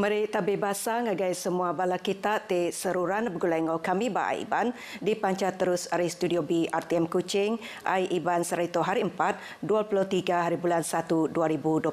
Mari tabir basa ngagai semua bala kita te seruran bergulengo kami ba Iban di panca terus ari studio B RTM Kuching ai Iban Serito hari 4 23 hari bulan 1 2025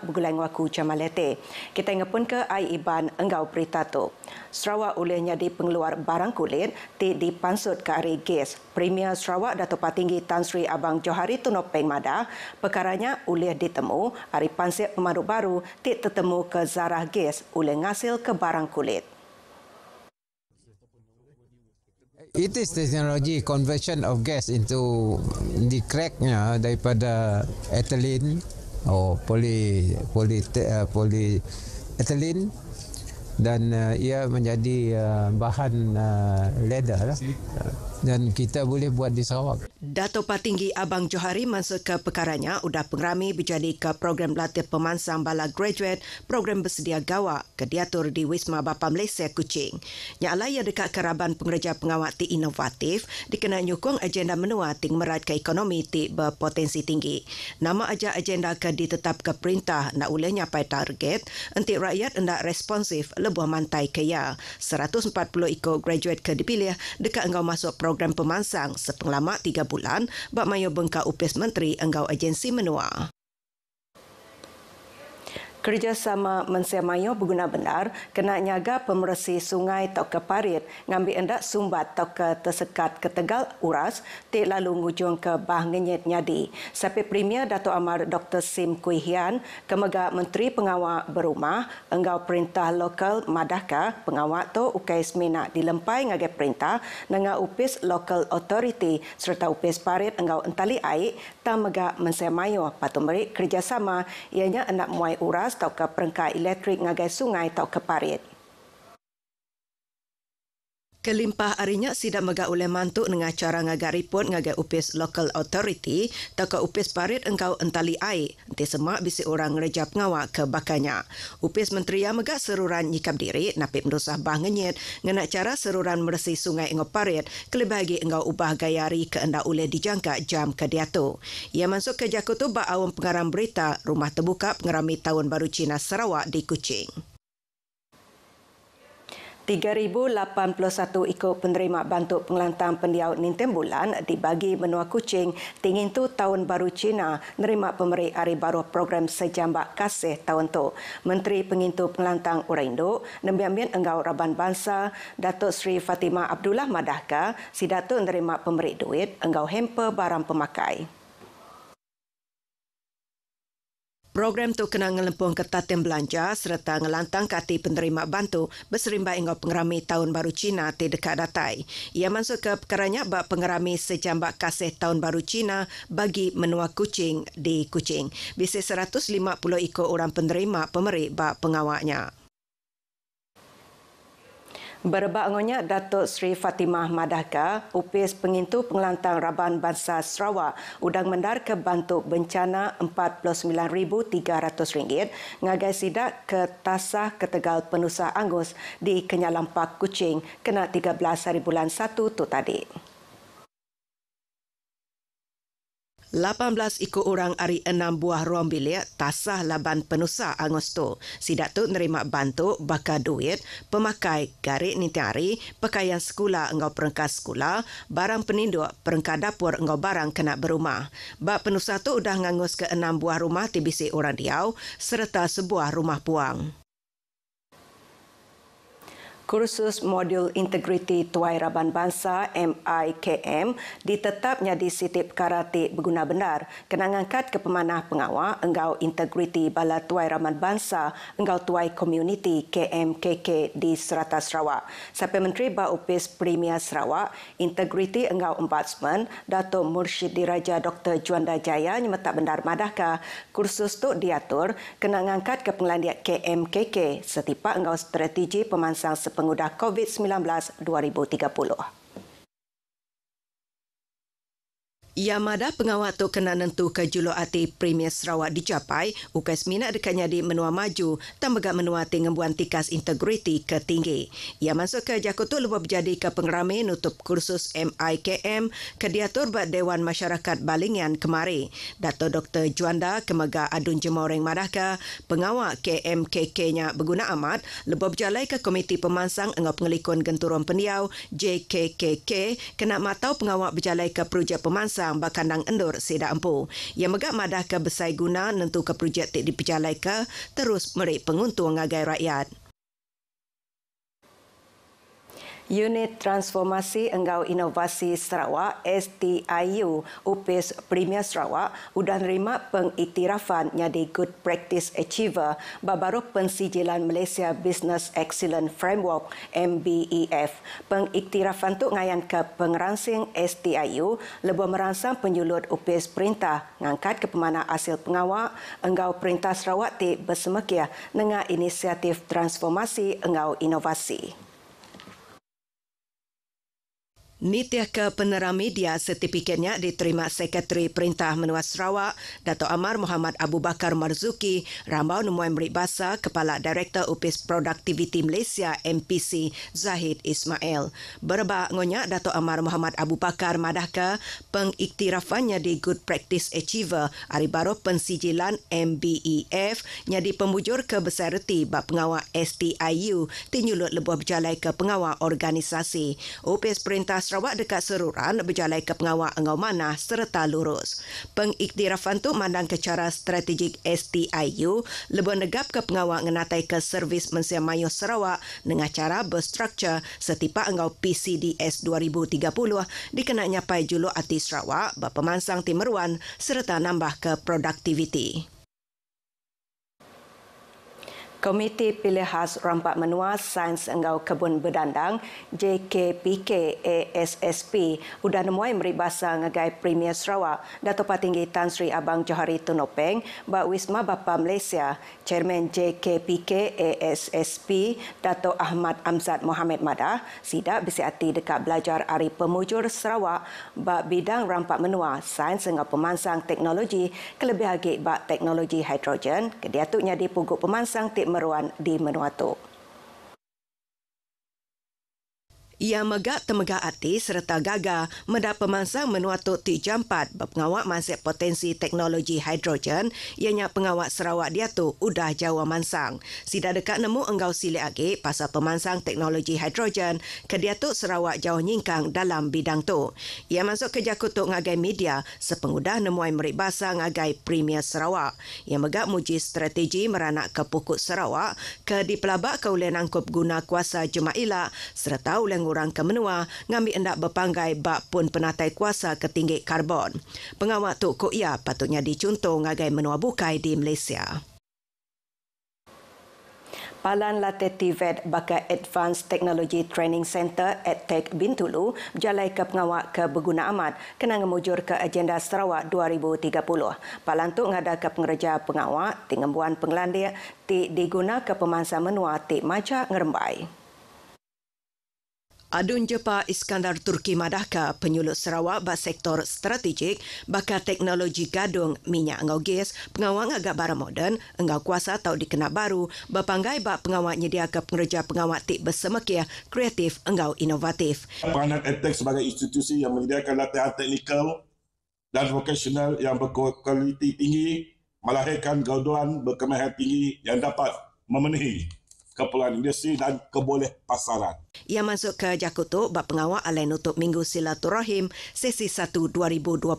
bergulengo aku Jamalete. Kita ngepun ke ai Iban enggau berita tu. Sarawak olehnya di pengeluar barang kulit ti dipansut ke ari gas. Premier Sarawak Dato' Patinggi Tan Sri Abang Johari Tunopeng Madah perkaranya oleh ditemu ari pansip pemandu baru ti tertemu ke zarah gas oleh ngasil ke barang kulit. It is technology conversion of gas into the cracknya daripada ethylene atau polyethylene dan ia menjadi bahan leather lah. Dan kita boleh buat di Sarawak. Dato' Patinggi Abang Johari masuk ke perkaranya udah pengerami berjadi ke program latih pemansang bala graduate program bersedia gawa ke diatur di Wisma Bapa Malaysia Kuching. Nyala ia dekat keraban pengerja pengawal ti inovatif dikena nyukung agenda menua ting merat ke ekonomi ti berpotensi tinggi. Nama aja agenda ke ditetap ke perintah nak uleh nyapai target entik rakyat hendak responsif lebuh mantai kaya. 140 ikut graduate ke dipilih dekat engkau masuk program pemansang sepenglamak 3 bulan bak mayo bengkak upis menteri enggau agensi menua. Kerjasama Mensia Mayo berguna benar kena nyaga pemersi sungai tok ke parit ngambil endak sumbat tok ke tersekat ke Tegal Uras ti lalu ngujung ke Bah Ngenyet Nyadi. Sampai Premier Dato' Amar Dr. Sim Kui Hian kemega Menteri Pengawal Berumah enggau perintah lokal Madahka pengawal tu ukais mina dilempai ngagai perintah dengan upis local authority serta upis parit enggau entali air tamega Mensia Mayo patu merik kerjasama ianya hendak muai uras tau ke perengkat elektrik ngagai sungai tau ke parit. Kelimpah arinya sidak mega oleh mantuk dengan cara ngagai report ngagai upis local authority tau ke upis parit engkau entali air nanti semak bisi orang ngereja pengawal ke bakanya. Upis menteri yang mega seruran nyikap diri napik mendusah Bah Ngenyet ngena cara seruran meresi sungai engkau parit kelebagi engkau ubah gayari ke enda oleh dijangka jam ke diatu. Ia masuk ke Jakarta bak awam pengaram berita rumah terbuka pengerami Tahun Baru Cina Sarawak di Kuching. 3,081 ikut penerima bantuk pengelantang pendiau Ninten bulan dibagi benua Kuching tingin tu Tahun Baru Cina nerima pemberi hari baru program sejambak kasih tahun tu. Menteri Pengintu Pengelantang Orang Induk nembiambien enggau Raban Bangsa Datuk Seri Fatimah Abdullah Madahka si Datuk nerima pemberi duit enggau hamper barang pemakai. Program tu kena ngelempung ketatem belanja serta ngelantang kati penerima bantu berserimba engkau pengerami Tahun Baru Cina ti dekat datai. Ia masuk ke perkaranya bak pengerami sejambak kasih Tahun Baru Cina bagi menua Kuching di Kuching. Bisi 150 ikut orang penerima pemberi bak pengawaknya. Berbak ngonya Datuk Seri Fatimah Madahka, upis pengintu pengelantang Raban Bangsa Sarawak, udang mendar ke bantuk bencana RM49,300 ngagai sidak ke tasah ke Tegal Penusah Angus di Kenyalampak Kuching kena 13 hari bulan 1 tu tadi. 18 ikut orang ari 6 buah ruang bilik tasah laban penusah Angus tu. Sidak tu nerima bantu bakar duit, pemakai garik nitiari, pakaian sekolah engkau perengkat sekolah, barang peninduk, perengkat dapur engkau barang kena berumah. Bak penusah tu udah ngangus ke 6 buah rumah tibisi orang diau serta sebuah rumah puang. Kursus Modul Integriti Tuai Raban Bangsa MIKM ditetapnya di Siti Perkara ti berguna benar kena ngangkat ke pemanah pengawal enggau integriti bala Tuai Raban Bangsa enggau Tuai Community KMKK di Serata Sarawak. Sampai Menteri Bak Upis Premier Sarawak, integriti enggau Ombudsman Dato' Mursyid Diraja Dr. Juanda Jaya nyemetak benar Madahka kursus tu diatur kena ngangkat ke pengelandiat KMKK setipa enggau strategi pemansang pengudah COVID-19 2030. Yamada pengawal tu kena nentu ke julurati Premier Sarawak dicapai, ukas minat dekatnya di menua maju, tambah menua tingembuan tikas integriti ke tinggi. Ia masuk ke Jakutu lepas berjadi ke pengerami nutup kursus MIKM ke diatur buat Dewan Masyarakat Balingian kemari. Dato' Dr. Juanda Kemega Adun Jemoreng Madaka, pengawal KMKK-nya berguna amat, lepas berjalai ke Komiti Pemansang Engau Pengelikun Genturun Pendiau JKKK, kena matau pengawal berjalai ke projek pemansang bakandang endur Seda Empu. Ia megak madah ke besai guna nentu ke projek tik diperjalai ke terus merik penguntung ngagai rakyat. Unit Transformasi Engau Inovasi Sarawak STIU UPIS Premier Sarawak udah nerima pengiktirafan jadi Good Practice Achiever babaru Pensijilan Malaysia Business Excellence Framework MBEF. Pengiktirafan tu ngayan ke pengeransing STIU lebih merangsang penyulut UPIS perintah ngangkat ke pemana hasil pengawal Engau Perintah Sarawak ti bersemekia dengan inisiatif transformasi Engau Inovasi. Nitiah ke penera media sertifikatnya diterima Sekretari Perintah Menua Sarawak, Dato' Amar Muhammad Abu Bakar Marzuki, Rambau Nemuan Meribasa, Kepala Direktor UPIS Productivity Malaysia MPC Zahid Ismail. Berbak ngonya Dato' Amar Muhammad Abu Bakar madahka pengikhtirafannya di Good Practice Achiever hari baru pensijilan MBEF nyadi pemujur ke besar reti bak pengawal STIU tinyulut lebuh berjalai ke pengawal organisasi. UPIS Perintah Sarawak dekat seruran berjalai ke pengawal Engau Manah serta lurus. Pengiktirafan tu mandang ke cara strategik STIU lebih negap ke pengawal ngenatai ke servis Mensia Mayu Sarawak dengan cara berstruktur setipa Engau PCDS 2030 dikena nyapai juluk ati Sarawak berpemansang timeruan serta nambah ke produktiviti. Komiti Pilih Khas Rampak Menua Sains Engau Kebun Berdandang JKPK ASSP udah nemuai meribasa ngagai Premier Sarawak Dato' Patinggi Tan Sri Abang Johari Tunopeng bak Wisma Bapa Malaysia Chairman JKPK ASSP Dato' Ahmad Amzad Mohamed Madah sidak bisi hati dekat belajar Hari Pemujur Sarawak bak bidang rampak menua sains Engau pemansang teknologi kelebih lagi bak teknologi hidrogen kediatuknya di puguk pemansang meruan di menua tu. Ia megak temegak hati serta gagah mendak pemansang menua tu ti jampat berpengawak mansip potensi teknologi hidrogen ianya pengawak Sarawak dia tu udah Jawa mansang. Sida dekat nemu engau silik lagi pasal pemansang teknologi hidrogen ke dia tu Sarawak jauh nyingkang dalam bidang tu. Ia masuk ke Jakutu ngagai media sepengudah nemuai meribasa ngagai Premier Sarawak. Ia megak muji strategi meranak ke pukuk Sarawak ke dipelabak ke ulen angkup guna kuasa Jemaila serta ulen orang ke menua ngambil hendak berpanggai bak pun penatai kuasa ketinggi karbon. Pengawal tu ko ia patutnya dicontoh ngagai menua bukai di Malaysia. Palan latih TVET Bakar Advanced Technology Training Center EdTech Bintulu berjalai ke pengawal ke berguna amat kena ngemujur ke agenda Sarawak 2030. Palan tu ngada ke pengerja pengawal tingembuan penglandir ti diguna ke pemansang menua ti maca ngerembai. Adun Jepa Iskandar Turki Madaka penyulut Sarawak bak sektor strategik bakal teknologi gadung minyak engau gas pengawal agak barang moden engau kuasa atau dikena baru berpanggai bak pengawal nyedia ke pengerja pengawal tik bersemekia kreatif engau inovatif. Peranan EdTech sebagai institusi yang menyediakan latihan teknikal dan vokasional yang berkualiti tinggi melahirkan graduan berkemahiran tinggi yang dapat memenuhi keperluan industri dan keboleh pasaran. Ia masuk ke Jakutu bak pengawal alai nutup Minggu Silaturahim sesi 1 2025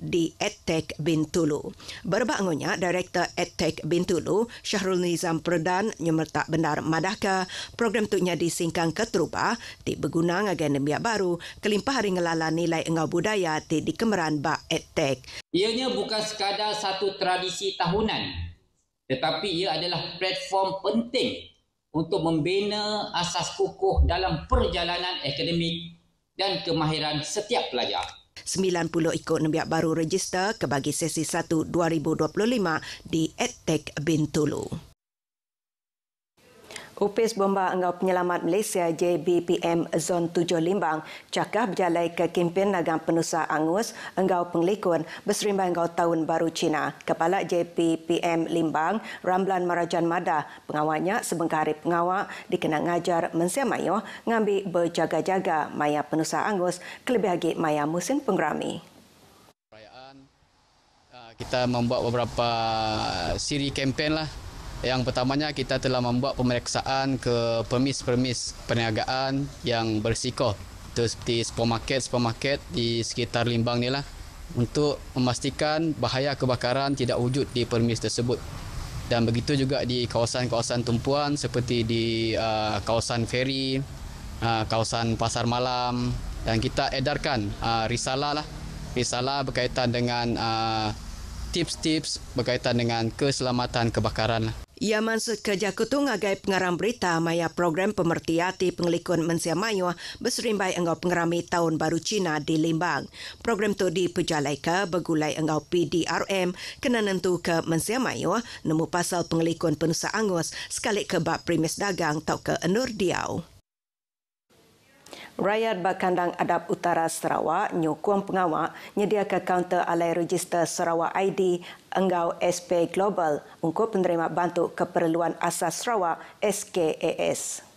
di EdTech Bintulu. Berbangunnya Direktur EdTech Bintulu Syahrul Nizam Perdan nyemertak benar madahka program tu nya disingkang ke terubah ti berguna ngagai nembiak baru kelimpah hari ngelala nilai engau budaya ti dikemeran bak EdTech. Ianya bukan sekadar satu tradisi tahunan tetapi ia adalah platform penting untuk membina asas kukuh dalam perjalanan akademik dan kemahiran setiap pelajar. 90 ikut nembiak baru register ke bagi sesi 1 2025 di EdTech Bintulu. Opis Bomba Engau Penyelamat Malaysia JBPM Zon 7 Limbang cakap berjalai ke kempen nagang penusa angus Engau Penglikun berserimbang Engau Tahun Baru Cina. Kepala JBPM Limbang, Ramlan Marajan Mada, pengawalnya sebengkah hari pengawal dikenal ngajar mensiamayo ngambil berjaga-jaga maya penusa angus kelebih lagi maya musim pengerami. Kita membuat beberapa siri kempen lah. Yang pertamanya kita telah membuat pemeriksaan ke permis-permis perniagaan yang berisiko. Itu seperti supermarket di sekitar Limbang ni lah. Untuk memastikan bahaya kebakaran tidak wujud di permis tersebut. Dan begitu juga di kawasan-kawasan tumpuan seperti di kawasan feri, kawasan pasar malam. Dan kita edarkan risalah berkaitan dengan tips-tips berkaitan dengan keselamatan kebakaran. Ia maksud kerja kutung agai pengarang berita maya program pemerhati pengelikun Mensia Mayu berserimbai engau pengerami Tahun Baru Cina di Limbang. Program tu diperjalai ke bergulai engau PDRM kena nentu ke Mensia Mayu nemu pasal pengelikun penusa angus sekali ke bab premis dagang tau ke Enur Diau. Rakyat Bakandang Adab Utara Sarawak nyokong pengawal nyediakan kaunter alai register Sarawak ID Engau SP Global untuk penerima bantu keperluan asas Sarawak SKAS.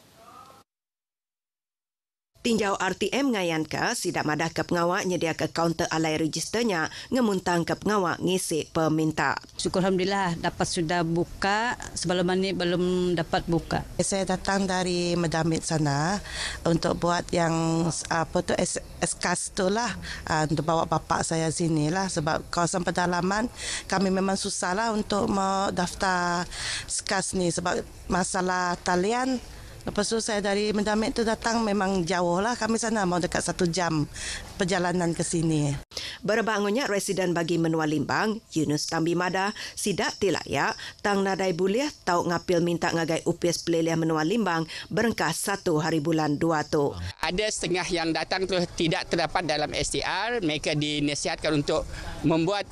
Tinjau RTM ngayan ke sidak madah ke pengawal nyediakan kaunter alai registernya ngemuntang ke pengawal ngisi peminta. Syukur Alhamdulillah dapat sudah buka, sebelum ini belum dapat buka. Saya datang dari Medamit sana untuk buat yang SKAS tu lah, untuk bawa bapa saya sini lah sebab kawasan pedalaman kami memang susah lah untuk mendaftar SKAS ni sebab masalah talian. Lepas tu saya dari Medamit tu datang memang jauh lah. Kami sana mau dekat 1 jam perjalanan ke sini. Berbangunnya residen bagi Menua Limbang, Yunus Tambi Mada, sidak tilayak, tang nadai buliah tau ngapil minta ngagai UPS peliliah Menua Limbang berengkah 1 hari bulan 2 tu. Ada setengah yang datang tu tidak terdapat dalam STR, mereka dinasihatkan untuk membuat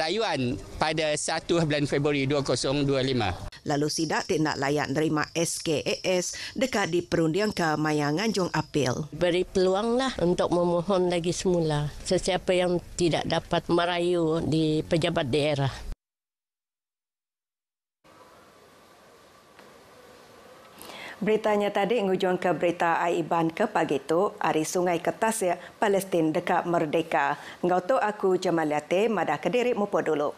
rayuan pada 1 bulan Februari 2025. Lalu sidak tidak layak nerima SKAS dekat di perundian ke Maya Nganjung Apil. Beri peluang lah untuk memohon lagi semula sesiapa yang tidak dapat merayu di pejabat daerah. Beritanya tadi ngujung ke berita Aiban ke pagi tu, hari Sungai Ketasya, Palestin dekat Merdeka. Ngau tu aku Jamaliate, Madah Kediri mupo dulu.